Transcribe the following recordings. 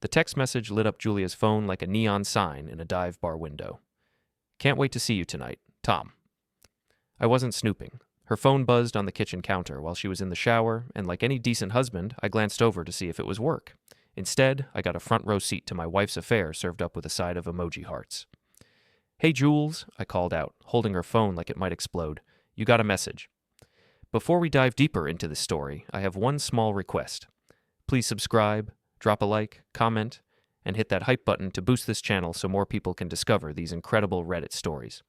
The text message lit up Julia's phone like a neon sign in a dive bar window. Can't wait to see you tonight, Tom. I wasn't snooping. Her phone buzzed on the kitchen counter while she was in the shower, and like any decent husband, I glanced over to see if it was work. Instead, I got a front row seat to my wife's affair served up with a side of emoji hearts. Hey, Jules, I called out, holding her phone like it might explode. You got a message. Before we dive deeper into this story, I have one small request. Please subscribe, drop a like, comment, and hit that hype button to boost this channel so more people can discover these incredible Reddit stories.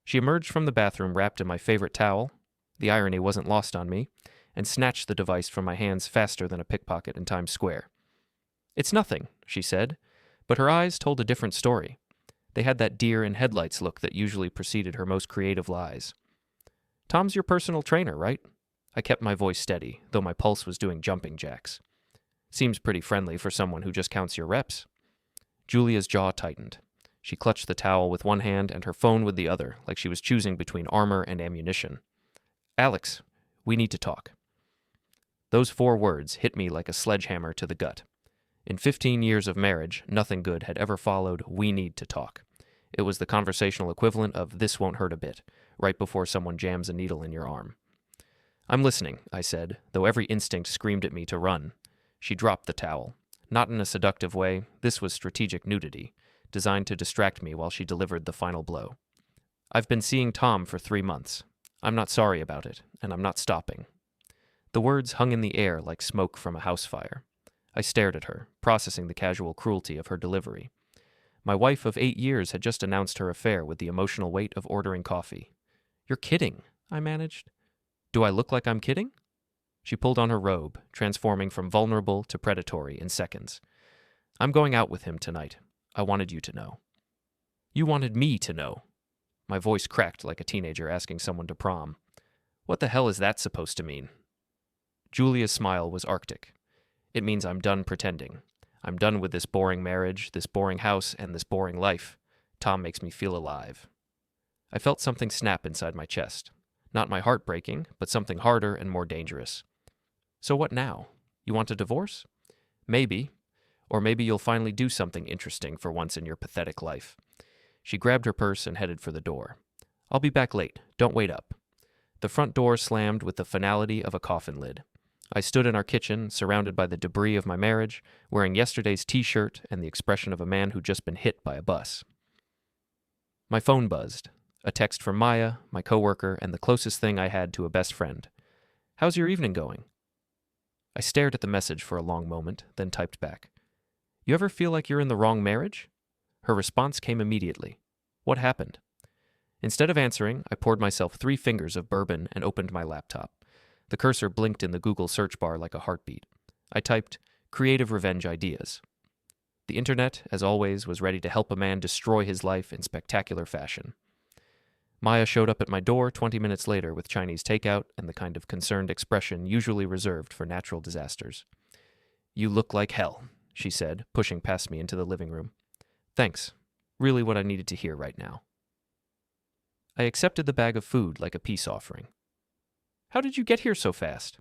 She emerged from the bathroom wrapped in my favorite towel, the irony wasn't lost on me, and snatched the device from my hands faster than a pickpocket in Times Square. It's nothing, she said, but her eyes told a different story. They had that deer in headlights look that usually preceded her most creative lies. Tom's your personal trainer, right? I kept my voice steady, though my pulse was doing jumping jacks. Seems pretty friendly for someone who just counts your reps. Julia's jaw tightened. She clutched the towel with one hand and her phone with the other, like she was choosing between armor and ammunition. Alex, we need to talk. Those 4 words hit me like a sledgehammer to the gut. In 15 years of marriage, nothing good had ever followed "we need to talk." It was the conversational equivalent of "this won't hurt a bit," right before someone jams a needle in your arm. I'm listening, I said, though every instinct screamed at me to run. She dropped the towel. Not in a seductive way, this was strategic nudity, designed to distract me while she delivered the final blow. I've been seeing Tom for 3 months. I'm not sorry about it, and I'm not stopping. The words hung in the air like smoke from a house fire. I stared at her, processing the casual cruelty of her delivery. My wife of 8 years had just announced her affair with the emotional weight of ordering coffee. You're kidding, I managed. Do I look like I'm kidding? She pulled on her robe, transforming from vulnerable to predatory in seconds. I'm going out with him tonight. I wanted you to know. You wanted me to know. My voice cracked like a teenager asking someone to prom. What the hell is that supposed to mean? Julia's smile was arctic. It means I'm done pretending. I'm done with this boring marriage, this boring house, and this boring life. Tom makes me feel alive. I felt something snap inside my chest. Not my heart breaking, but something harder and more dangerous. So what now? You want a divorce? Maybe. Or maybe you'll finally do something interesting for once in your pathetic life. She grabbed her purse and headed for the door. I'll be back late. Don't wait up. The front door slammed with the finality of a coffin lid. I stood in our kitchen, surrounded by the debris of my marriage, wearing yesterday's t-shirt and the expression of a man who'd just been hit by a bus. My phone buzzed. A text from Maya, my coworker, and the closest thing I had to a best friend. How's your evening going? I stared at the message for a long moment, then typed back. You ever feel like you're in the wrong marriage? Her response came immediately. What happened? Instead of answering, I poured myself 3 fingers of bourbon and opened my laptop. The cursor blinked in the Google search bar like a heartbeat. I typed, creative revenge ideas. The internet, as always, was ready to help a man destroy his life in spectacular fashion. Maya showed up at my door 20 minutes later with Chinese takeout and the kind of concerned expression usually reserved for natural disasters. You look like hell, she said, pushing past me into the living room. Thanks. Really what I needed to hear right now. I accepted the bag of food like a peace offering. How did you get here so fast?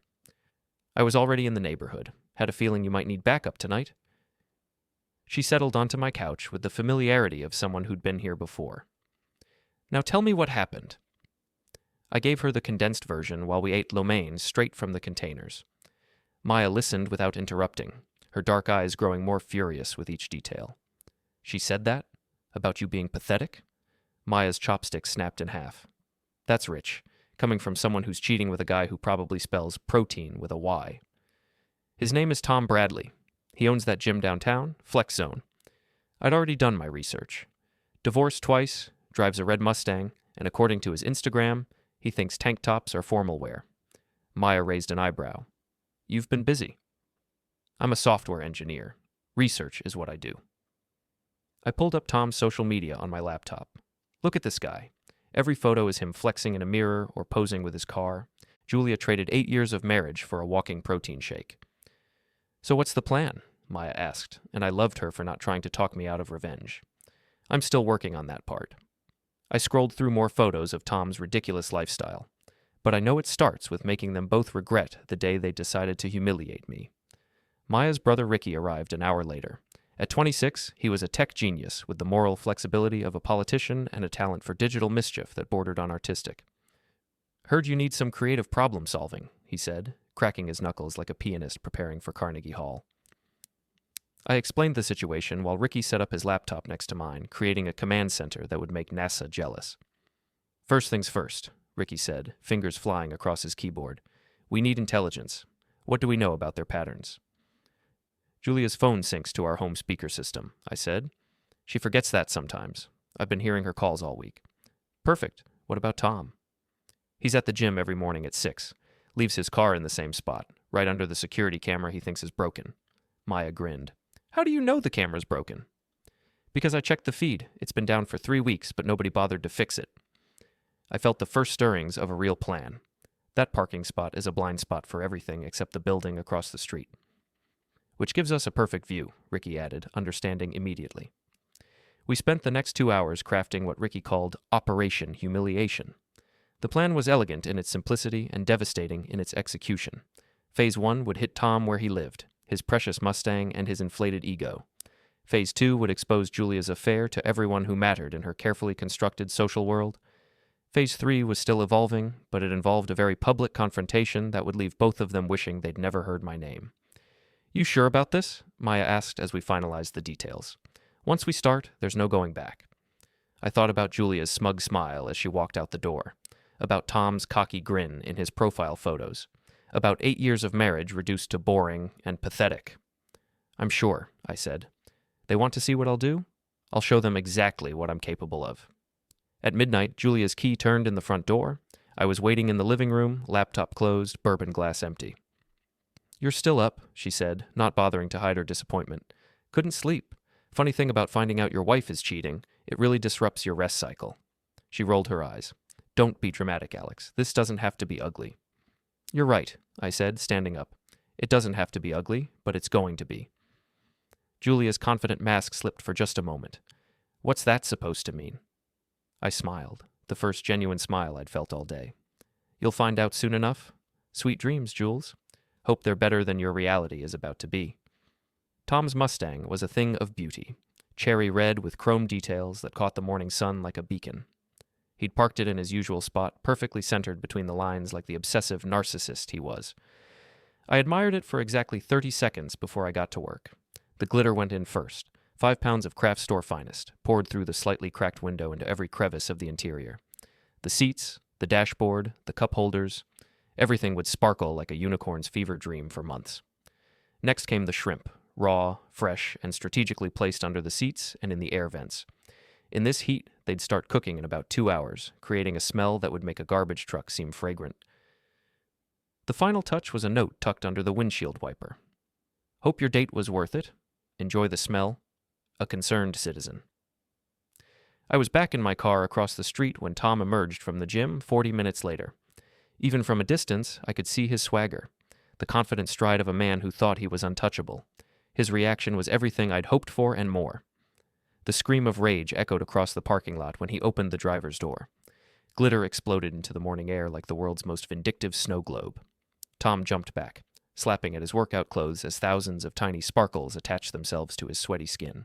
I was already in the neighborhood. Had a feeling you might need backup tonight. She settled onto my couch with the familiarity of someone who'd been here before. Now tell me what happened. I gave her the condensed version while we ate lo mein straight from the containers. Maya listened without interrupting, her dark eyes growing more furious with each detail. She said that? About you being pathetic? Maya's chopstick snapped in half. That's rich, coming from someone who's cheating with a guy who probably spells protein with a Y. His name is Tom Bradley. He owns that gym downtown, Flex Zone. I'd already done my research. Divorced twice, drives a red Mustang, and according to his Instagram, he thinks tank tops are formal wear. Maya raised an eyebrow. You've been busy. I'm a software engineer. Research is what I do. I pulled up Tom's social media on my laptop. Look at this guy. Every photo is him flexing in a mirror or posing with his car. Julia traded 8 years of marriage for a walking protein shake. So what's the plan? Maya asked, and I loved her for not trying to talk me out of revenge. I'm still working on that part. I scrolled through more photos of Tom's ridiculous lifestyle, but I know it starts with making them both regret the day they decided to humiliate me. Maya's brother Ricky arrived an hour later. At 26, he was a tech genius with the moral flexibility of a politician and a talent for digital mischief that bordered on artistic. "Heard you need some creative problem solving," he said, cracking his knuckles like a pianist preparing for Carnegie Hall. I explained the situation while Ricky set up his laptop next to mine, creating a command center that would make NASA jealous. "First things first," Ricky said, fingers flying across his keyboard. "We need intelligence. What do we know about their patterns?" "Julia's phone syncs to our home speaker system," I said. "She forgets that sometimes. I've been hearing her calls all week." "Perfect. What about Tom?" "He's at the gym every morning at 6. Leaves his car in the same spot, right under the security camera he thinks is broken." Maya grinned. "How do you know the camera's broken?" "Because I checked the feed. It's been down for 3 weeks, but nobody bothered to fix it." I felt the first stirrings of a real plan. That parking spot is a blind spot for everything except the building across the street. "Which gives us a perfect view," Ricky added, understanding immediately. We spent the next 2 hours crafting what Ricky called Operation Humiliation. The plan was elegant in its simplicity and devastating in its execution. Phase 1 would hit Tom where he lived, his precious Mustang and his inflated ego. Phase 2 would expose Julia's affair to everyone who mattered in her carefully constructed social world. Phase 3 was still evolving, but it involved a very public confrontation that would leave both of them wishing they'd never heard my name. "You sure about this?" Maya asked as we finalized the details. "Once we start, there's no going back." I thought about Julia's smug smile as she walked out the door, about Tom's cocky grin in his profile photos, about 8 years of marriage reduced to boring and pathetic. "I'm sure," I said. "They want to see what I'll do? I'll show them exactly what I'm capable of." At midnight, Julia's key turned in the front door. I was waiting in the living room, laptop closed, bourbon glass empty. "You're still up," she said, not bothering to hide her disappointment. "Couldn't sleep. Funny thing about finding out your wife is cheating, it really disrupts your rest cycle." She rolled her eyes. "Don't be dramatic, Alex. This doesn't have to be ugly." "You're right," I said, standing up. "It doesn't have to be ugly, but it's going to be." Julia's confident mask slipped for just a moment. "What's that supposed to mean?" I smiled, the first genuine smile I'd felt all day. "You'll find out soon enough. Sweet dreams, Jules. Hope they're better than your reality is about to be." Tom's Mustang was a thing of beauty, cherry red with chrome details that caught the morning sun like a beacon. He'd parked it in his usual spot, perfectly centered between the lines like the obsessive narcissist he was. I admired it for exactly 30 seconds before I got to work. The glitter went in first, 5 pounds of craft store finest, poured through the slightly cracked window into every crevice of the interior. The seats, the dashboard, the cup holders, everything would sparkle like a unicorn's fever dream for months. Next came the shrimp, raw, fresh, and strategically placed under the seats and in the air vents. In this heat, they'd start cooking in about 2 hours, creating a smell that would make a garbage truck seem fragrant. The final touch was a note tucked under the windshield wiper. "Hope your date was worth it. Enjoy the smell. A concerned citizen." I was back in my car across the street when Tom emerged from the gym 40 minutes later. Even from a distance, I could see his swagger, the confident stride of a man who thought he was untouchable. His reaction was everything I'd hoped for and more. The scream of rage echoed across the parking lot when he opened the driver's door. Glitter exploded into the morning air like the world's most vindictive snow globe. Tom jumped back, slapping at his workout clothes as thousands of tiny sparkles attached themselves to his sweaty skin.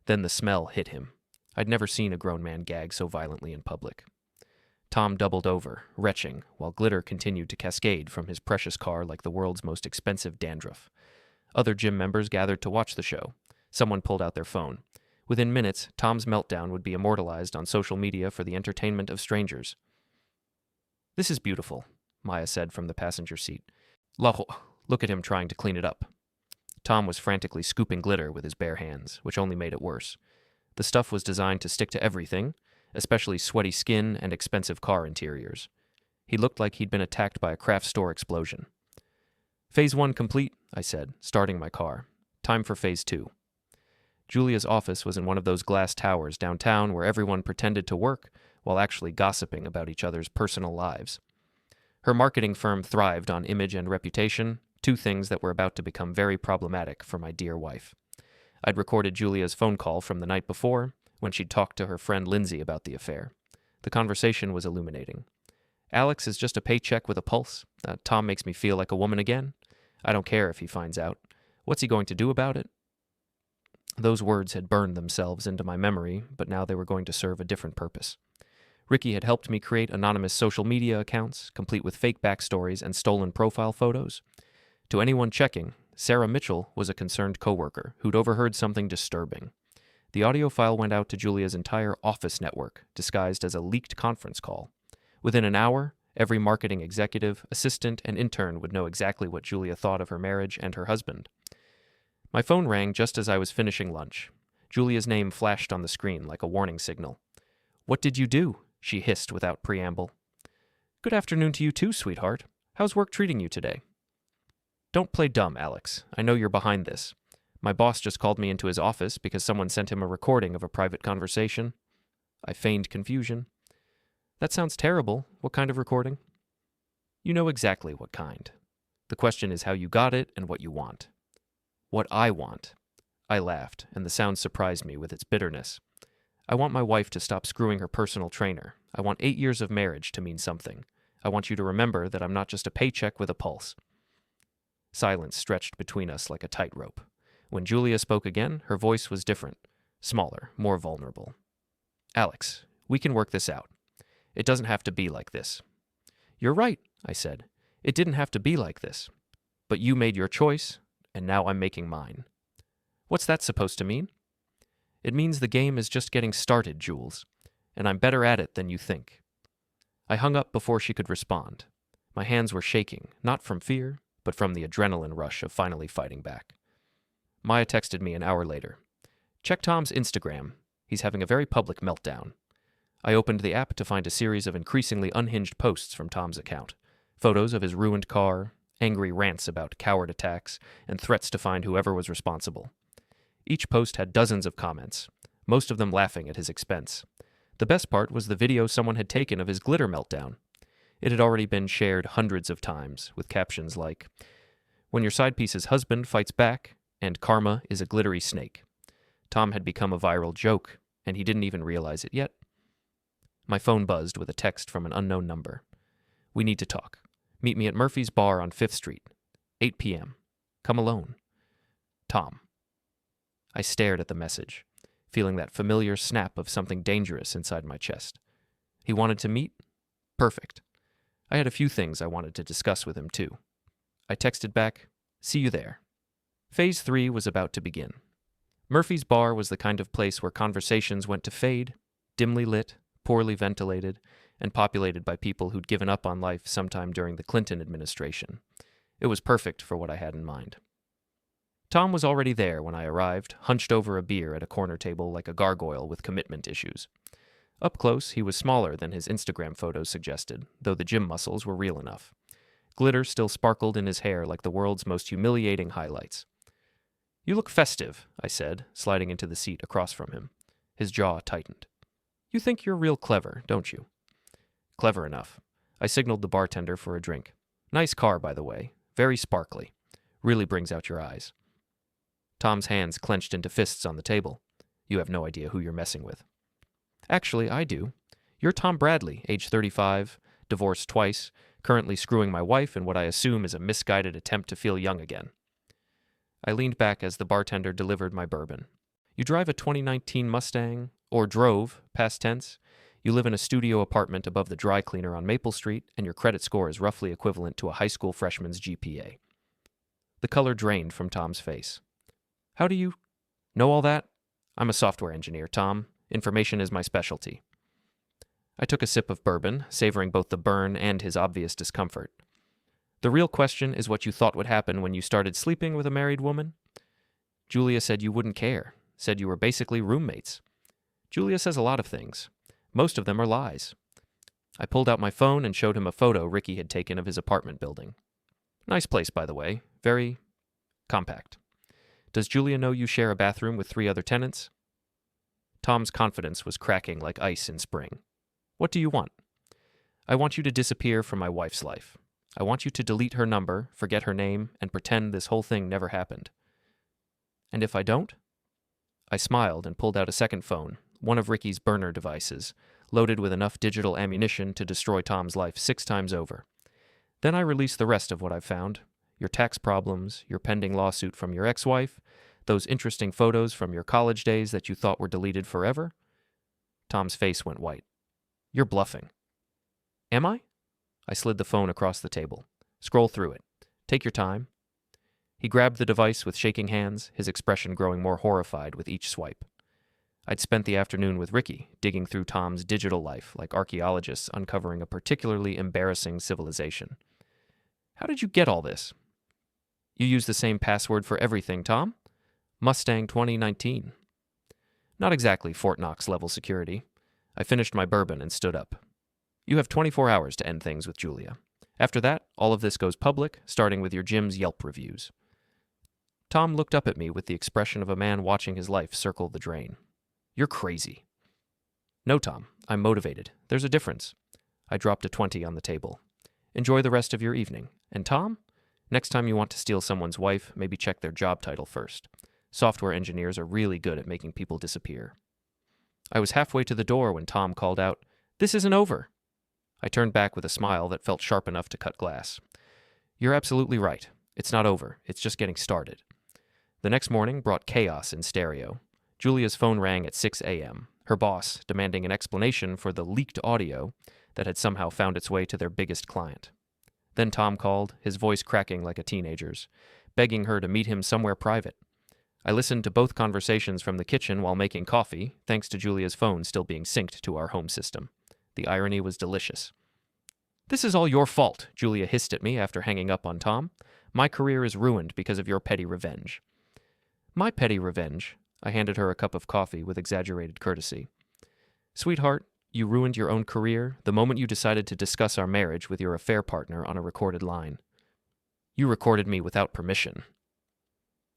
Then the smell hit him. I'd never seen a grown man gag so violently in public. Tom doubled over, retching, while glitter continued to cascade from his precious car like the world's most expensive dandruff. Other gym members gathered to watch the show. Someone pulled out their phone. Within minutes, Tom's meltdown would be immortalized on social media for the entertainment of strangers. "This is beautiful," Maya said from the passenger seat. Look at him trying to clean it up." Tom was frantically scooping glitter with his bare hands, which only made it worse. The stuff was designed to stick to everything, especially sweaty skin and expensive car interiors. He looked like he'd been attacked by a craft store explosion. "Phase 1 complete," I said, starting my car. "Time for Phase 2. Julia's office was in one of those glass towers downtown where everyone pretended to work while actually gossiping about each other's personal lives. Her marketing firm thrived on image and reputation, 2 things that were about to become very problematic for my dear wife. I'd recorded Julia's phone call from the night before, when she'd talked to her friend Lindsay about the affair. The conversation was illuminating. "Alex is just a paycheck with a pulse. Tom makes me feel like a woman again. I don't care if he finds out. What's he going to do about it? Those words had burned themselves into my memory, but now they were going to serve a different purpose. Ricky had helped me create anonymous social media accounts, complete with fake backstories and stolen profile photos. To anyone checking, Sarah Mitchell was a concerned coworker who'd overheard something disturbing. The audio file went out to Julia's entire office network, disguised as a leaked conference call. Within an hour, every marketing executive, assistant, and intern would know exactly what Julia thought of her marriage and her husband. My phone rang just as I was finishing lunch. Julia's name flashed on the screen like a warning signal. "What did you do?" she hissed without preamble. "Good afternoon to you too, sweetheart. How's work treating you today?" "Don't play dumb, Alex. I know you're behind this. My boss just called me into his office because someone sent him a recording of a private conversation." I feigned confusion. "That sounds terrible. What kind of recording?" "You know exactly what kind. The question is how you got it and what you want." "What I want." I laughed, and the sound surprised me with its bitterness. "I want my wife to stop screwing her personal trainer. I want 8 years of marriage to mean something. I want you to remember that I'm not just a paycheck with a pulse." Silence stretched between us like a tightrope. When Julia spoke again, her voice was different, smaller, more vulnerable. "Alex, we can work this out. It doesn't have to be like this." "You're right," I said. "It didn't have to be like this. But you made your choice, and now I'm making mine." "What's that supposed to mean?" "It means the game is just getting started, Jules, and I'm better at it than you think." I hung up before she could respond. My hands were shaking, not from fear, but from the adrenaline rush of finally fighting back. Maya texted me an hour later. "Check Tom's Instagram. He's having a very public meltdown." I opened the app to find a series of increasingly unhinged posts from Tom's account. Photos of his ruined car, angry rants about coward attacks, and threats to find whoever was responsible. Each post had dozens of comments, most of them laughing at his expense. The best part was the video someone had taken of his glitter meltdown. It had already been shared hundreds of times, with captions like, "When your side piece's husband fights back, and karma is a glittery snake." Tom had become a viral joke, and he didn't even realize it yet. My phone buzzed with a text from an unknown number. "We need to talk. Meet me at Murphy's Bar on 5th Street. 8 p.m. Come alone. Tom." I stared at the message, feeling that familiar snap of something dangerous inside my chest. He wanted to meet? Perfect. I had a few things I wanted to discuss with him, too. I texted back, "See you there." Phase 3 was about to begin. Murphy's Bar was the kind of place where conversations went to fade, dimly lit, poorly ventilated, and populated by people who'd given up on life sometime during the Clinton administration. It was perfect for what I had in mind. Tom was already there when I arrived, hunched over a beer at a corner table like a gargoyle with commitment issues. Up close, he was smaller than his Instagram photos suggested, though the gym muscles were real enough. Glitter still sparkled in his hair like the world's most humiliating highlights. "You look festive," I said, sliding into the seat across from him. His jaw tightened. "You think you're real clever, don't you?" "Clever enough." I signaled the bartender for a drink. "Nice car, by the way. Very sparkly. Really brings out your eyes." Tom's hands clenched into fists on the table. "You have no idea who you're messing with." "Actually, I do. You're Tom Bradley, age 35, divorced twice, currently screwing my wife in what I assume is a misguided attempt to feel young again." I leaned back as the bartender delivered my bourbon. "You drive a 2019 Mustang, or drove, past tense. You live in a studio apartment above the dry cleaner on Maple Street, and your credit score is roughly equivalent to a high school freshman's GPA." The color drained from Tom's face. "How do you know all that?" "I'm a software engineer, Tom. Information is my specialty." I took a sip of bourbon, savoring both the burn and his obvious discomfort. "The real question is what you thought would happen when you started sleeping with a married woman?" "Julia said you wouldn't care. Said you were basically roommates." "Julia says a lot of things. Most of them are lies." I pulled out my phone and showed him a photo Ricky had taken of his apartment building. "Nice place, by the way. Very compact. Does Julia know you share a bathroom with 3 other tenants?" Tom's confidence was cracking like ice in spring. "What do you want?" "I want you to disappear from my wife's life. I want you to delete her number, forget her name, and pretend this whole thing never happened." "And if I don't?" I smiled and pulled out a second phone, one of Ricky's burner devices, loaded with enough digital ammunition to destroy Tom's life 6 times over. Then I released the rest of what I found. your tax problems, your pending lawsuit from your ex-wife, those interesting photos from your college days that you thought were deleted forever? Tom's face went white. You're bluffing. Am I? I slid the phone across the table. Scroll through it. Take your time. He grabbed the device with shaking hands, his expression growing more horrified with each swipe. I'd spent the afternoon with Ricky, digging through Tom's digital life like archaeologists uncovering a particularly embarrassing civilization. How did you get all this? You use the same password for everything, Tom? Mustang 2019. Not exactly Fort Knox level security. I finished my bourbon and stood up. You have 24 hours to end things with Julia. After that, all of this goes public, starting with your gym's Yelp reviews. Tom looked up at me with the expression of a man watching his life circle the drain. You're crazy. No, Tom, I'm motivated. There's a difference. I dropped a 20 on the table. Enjoy the rest of your evening. And Tom, next time you want to steal someone's wife, maybe check their job title first. Software engineers are really good at making people disappear. I was halfway to the door when Tom called out, "This isn't over." I turned back with a smile that felt sharp enough to cut glass. You're absolutely right. It's not over. It's just getting started. The next morning brought chaos in stereo. Julia's phone rang at 6 a.m., her boss demanding an explanation for the leaked audio that had somehow found its way to their biggest client. Then Tom called, his voice cracking like a teenager's, begging her to meet him somewhere private. I listened to both conversations from the kitchen while making coffee, thanks to Julia's phone still being synced to our home system. The irony was delicious. This is all your fault, Julia hissed at me after hanging up on Tom. My career is ruined because of your petty revenge. My petty revenge? I handed her a cup of coffee with exaggerated courtesy. Sweetheart, you ruined your own career the moment you decided to discuss our marriage with your affair partner on a recorded line. You recorded me without permission.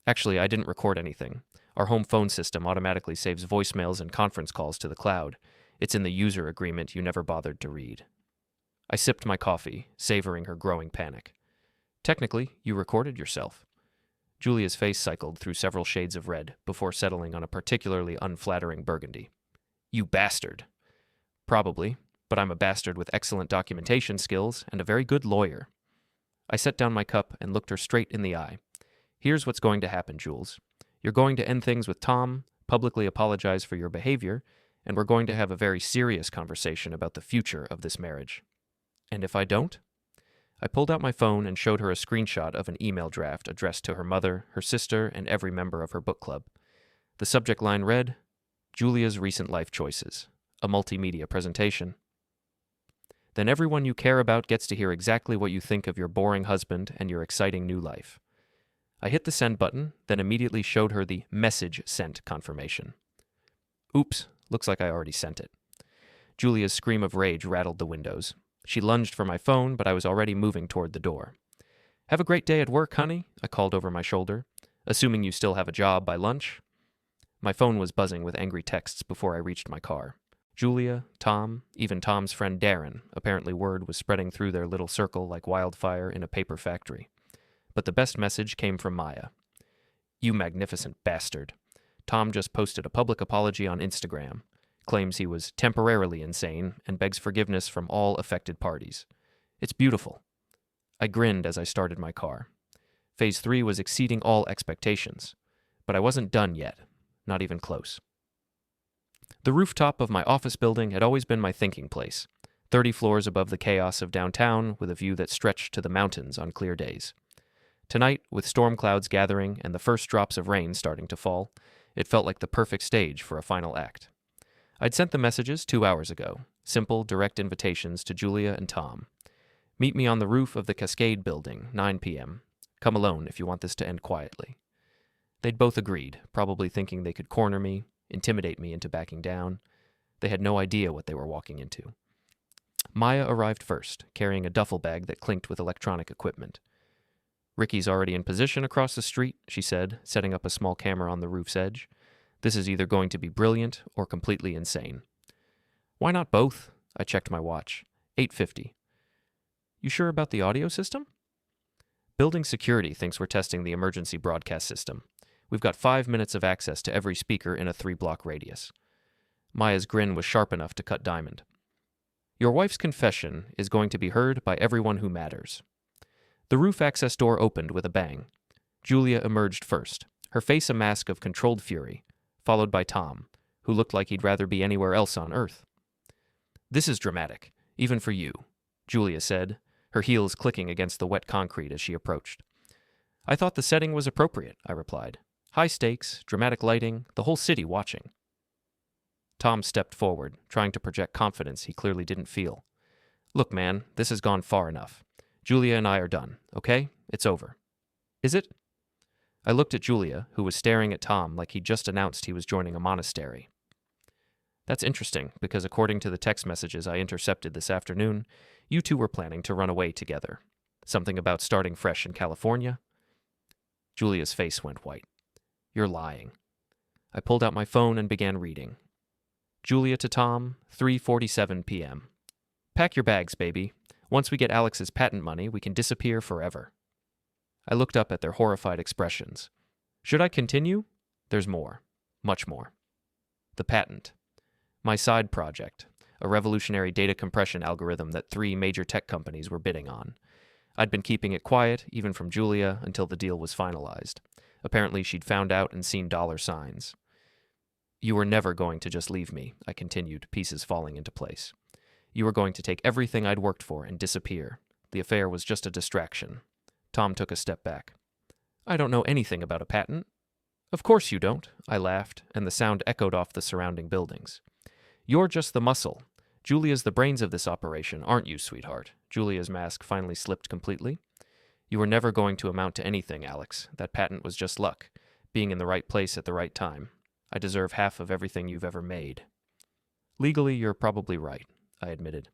Actually, I didn't record anything. Our home phone system automatically saves voicemails and conference calls to the cloud. It's in the user agreement you never bothered to read. I sipped my coffee, savoring her growing panic. Technically, you recorded yourself. Julia's face cycled through several shades of red before settling on a particularly unflattering burgundy. You bastard. Probably, but I'm a bastard with excellent documentation skills and a very good lawyer. I set down my cup and looked her straight in the eye. Here's what's going to happen, Jules. You're going to end things with Tom, publicly apologize for your behavior, and we're going to have a very serious conversation about the future of this marriage. And if I don't? I pulled out my phone and showed her a screenshot of an email draft addressed to her mother, her sister, and every member of her book club. The subject line read, Julia's Recent Life Choices, a multimedia presentation. Then everyone you care about gets to hear exactly what you think of your boring husband and your exciting new life. I hit the send button, then immediately showed her the message sent confirmation. Oops, looks like I already sent it. Julia's scream of rage rattled the windows. She lunged for my phone, but I was already moving toward the door. Have a great day at work, honey, I called over my shoulder. Assuming you still have a job by lunch? My phone was buzzing with angry texts before I reached my car. Julia, Tom, even Tom's friend Darren, apparently word was spreading through their little circle like wildfire in a paper factory. But the best message came from Maya. You magnificent bastard. Tom just posted a public apology on Instagram, claims he was temporarily insane, and begs forgiveness from all affected parties. It's beautiful. I grinned as I started my car. Phase 3 was exceeding all expectations, but I wasn't done yet, not even close. The rooftop of my office building had always been my thinking place, 30 floors above the chaos of downtown with a view that stretched to the mountains on clear days. Tonight, with storm clouds gathering and the first drops of rain starting to fall, it felt like the perfect stage for a final act. I'd sent the messages 2 hours ago, simple, direct invitations to Julia and Tom. Meet me on the roof of the Cascade building, 9 p.m. Come alone if you want this to end quietly. They'd both agreed, probably thinking they could corner me, intimidate me into backing down. They had no idea what they were walking into. Maya arrived first, carrying a duffel bag that clinked with electronic equipment. Ricky's already in position across the street, she said, setting up a small camera on the roof's edge. This is either going to be brilliant or completely insane. Why not both? I checked my watch. 8:50. You sure about the audio system? Building security thinks we're testing the emergency broadcast system. We've got 5 minutes of access to every speaker in a 3-block radius. Maya's grin was sharp enough to cut diamond. Your wife's confession is going to be heard by everyone who matters. The roof access door opened with a bang. Julia emerged first, her face a mask of controlled fury, followed by Tom, who looked like he'd rather be anywhere else on Earth. "This is dramatic, even for you," Julia said, her heels clicking against the wet concrete as she approached. "I thought the setting was appropriate," I replied. "High stakes, dramatic lighting, the whole city watching." Tom stepped forward, trying to project confidence he clearly didn't feel. "Look, man, this has gone far enough. Julia and I are done, okay? It's over." "Is it?" I looked at Julia, who was staring at Tom like he'd just announced he was joining a monastery. "That's interesting, because according to the text messages I intercepted this afternoon, you two were planning to run away together. Something about starting fresh in California?" Julia's face went white. "You're lying." I pulled out my phone and began reading. Julia to Tom, 3:47 p.m. "Pack your bags, baby. Once we get Alex's patent money, we can disappear forever." I looked up at their horrified expressions. Should I continue? There's more. Much more. The patent. My side project, a revolutionary data compression algorithm that 3 major tech companies were bidding on. I'd been keeping it quiet, even from Julia, until the deal was finalized. Apparently she'd found out and seen dollar signs. "You were never going to just leave me," I continued, pieces falling into place. "You were going to take everything I'd worked for and disappear. The affair was just a distraction." Tom took a step back. "I don't know anything about a patent." "Of course you don't," I laughed, and the sound echoed off the surrounding buildings. "You're just the muscle. Julia's the brains of this operation, aren't you, sweetheart?" Julia's mask finally slipped completely. "You were never going to amount to anything, Alex. That patent was just luck, being in the right place at the right time. I deserve half of everything you've ever made." "Legally, you're probably right," I admitted.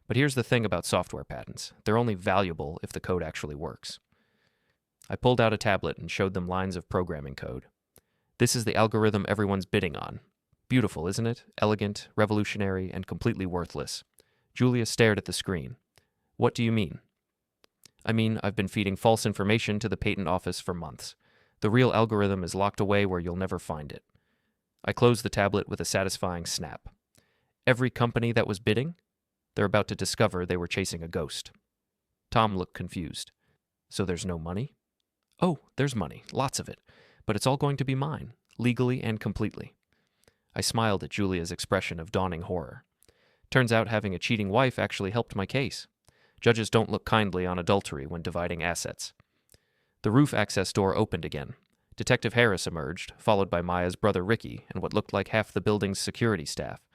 "But here's the thing about software patents. They're only valuable if the code actually works." I pulled out a tablet and showed them lines of programming code. "This is the algorithm everyone's bidding on. Beautiful, isn't it? Elegant, revolutionary, and completely worthless." Julia stared at the screen. "What do you mean?" "I mean, I've been feeding false information to the patent office for months. The real algorithm is locked away where you'll never find it." I closed the tablet with a satisfying snap. Every company that was bidding? They're about to discover they were chasing a ghost. Tom looked confused. "So there's no money?" "Oh, there's money, lots of it, but it's all going to be mine, legally and completely." I smiled at Julia's expression of dawning horror. Turns out having a cheating wife actually helped my case. Judges don't look kindly on adultery when dividing assets. The roof access door opened again. Detective Harris emerged, followed by Maya's brother Ricky and what looked like half the building's security staff.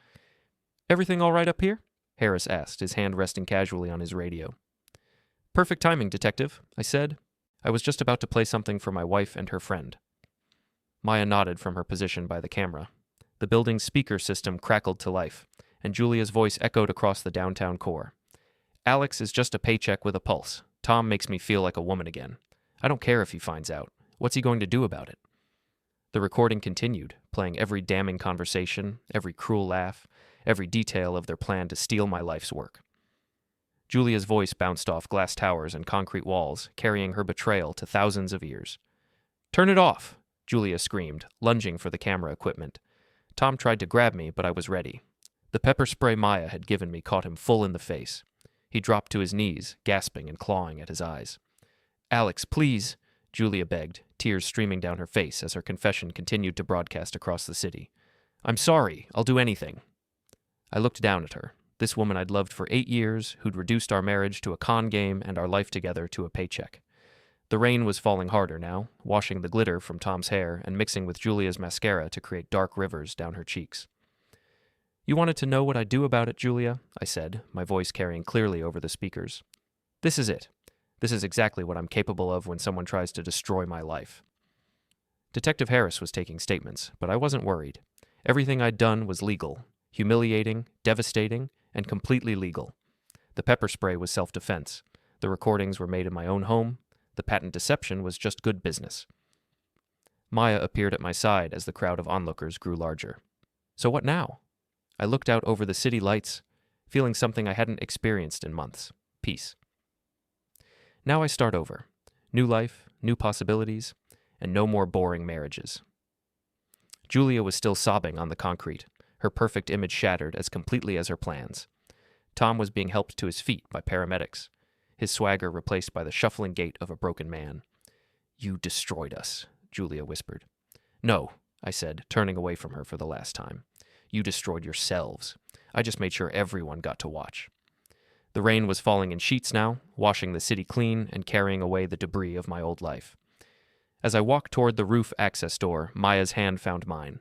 "Everything all right up here?" Harris asked, his hand resting casually on his radio. "Perfect timing, Detective," I said. I was just about to play something for my wife and her friend. Maya nodded from her position by the camera. The building's speaker system crackled to life, and Julia's voice echoed across the downtown core. "Alex is just a paycheck with a pulse. Tom makes me feel like a woman again. I don't care if he finds out. What's he going to do about it?" The recording continued, playing every damning conversation, every cruel laugh, every detail of their plan to steal my life's work. Julia's voice bounced off glass towers and concrete walls, carrying her betrayal to thousands of ears. "Turn it off!" Julia screamed, lunging for the camera equipment. Tom tried to grab me, but I was ready. The pepper spray Maya had given me caught him full in the face. He dropped to his knees, gasping and clawing at his eyes. "Alex, please," Julia begged, tears streaming down her face as her confession continued to broadcast across the city. "I'm sorry. I'll do anything." I looked down at her, this woman I'd loved for 8 years, who'd reduced our marriage to a con game and our life together to a paycheck. The rain was falling harder now, washing the glitter from Tom's hair and mixing with Julia's mascara to create dark rivers down her cheeks. "You wanted to know what I'd do about it, Julia?" I said, my voice carrying clearly over the speakers. "This is it. This is exactly what I'm capable of when someone tries to destroy my life." Detective Harris was taking statements, but I wasn't worried. Everything I'd done was legal, humiliating, devastating, and completely legal. The pepper spray was self-defense. The recordings were made in my own home. The patent deception was just good business. Maya appeared at my side as the crowd of onlookers grew larger. "So what now?" I looked out over the city lights, feeling something I hadn't experienced in months. Peace. Now I start over. New life, new possibilities, and no more boring marriages. Julia was still sobbing on the concrete, her perfect image shattered as completely as her plans. Tom was being helped to his feet by paramedics. his swagger replaced by the shuffling gait of a broken man. "You destroyed us," Julia whispered. "No," I said, turning away from her for the last time. "You destroyed yourselves. I just made sure everyone got to watch." The rain was falling in sheets now, washing the city clean and carrying away the debris of my old life. As I walked toward the roof access door, Maya's hand found mine.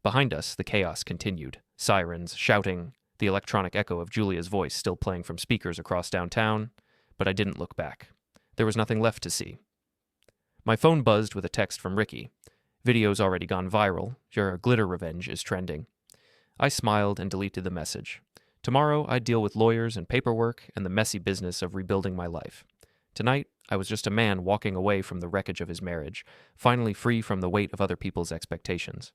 Behind us, the chaos continued. Sirens, shouting, the electronic echo of Julia's voice still playing from speakers across downtown, but I didn't look back. There was nothing left to see. My phone buzzed with a text from Ricky. "Video's already gone viral. Your glitter revenge is trending." I smiled and deleted the message. Tomorrow, I'd deal with lawyers and paperwork and the messy business of rebuilding my life. Tonight, I was just a man walking away from the wreckage of his marriage, finally free from the weight of other people's expectations.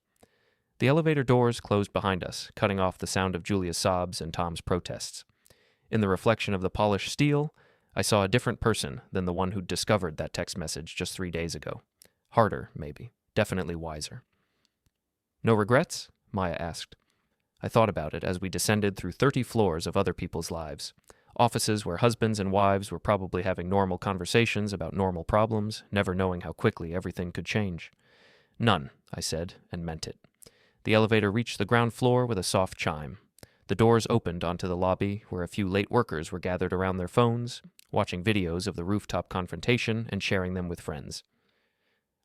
The elevator doors closed behind us, cutting off the sound of Julia's sobs and Tom's protests. In the reflection of the polished steel, I saw a different person than the one who'd discovered that text message just 3 days ago. Harder, maybe. Definitely wiser. "No regrets?" Maya asked. I thought about it as we descended through 30 floors of other people's lives. Offices where husbands and wives were probably having normal conversations about normal problems, never knowing how quickly everything could change. "None," I said, and meant it. The elevator reached the ground floor with a soft chime. The doors opened onto the lobby, where a few late workers were gathered around their phones, watching videos of the rooftop confrontation and sharing them with friends.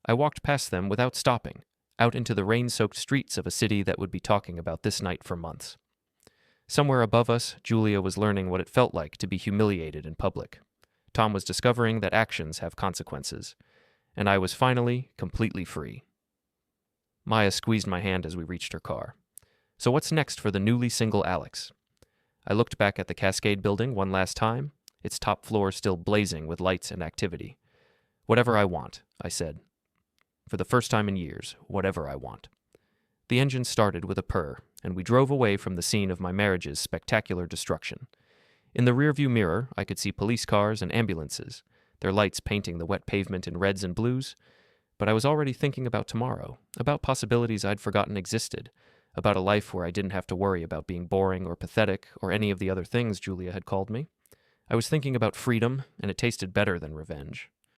I walked past them without stopping, out into the rain-soaked streets of a city that would be talking about this night for months. Somewhere above us, Julia was learning what it felt like to be humiliated in public. Tom was discovering that actions have consequences, and I was finally completely free. Maya squeezed my hand as we reached her car. "So what's next for the newly single Alex?" I looked back at the Cascade building one last time, its top floor still blazing with lights and activity. "Whatever I want," I said. For the first time in years, whatever I want. The engine started with a purr, and we drove away from the scene of my marriage's spectacular destruction. In the rearview mirror, I could see police cars and ambulances, their lights painting the wet pavement in reds and blues, but I was already thinking about tomorrow, about possibilities I'd forgotten existed, about a life where I didn't have to worry about being boring or pathetic or any of the other things Julia had called me. I was thinking about freedom, and it tasted better than revenge.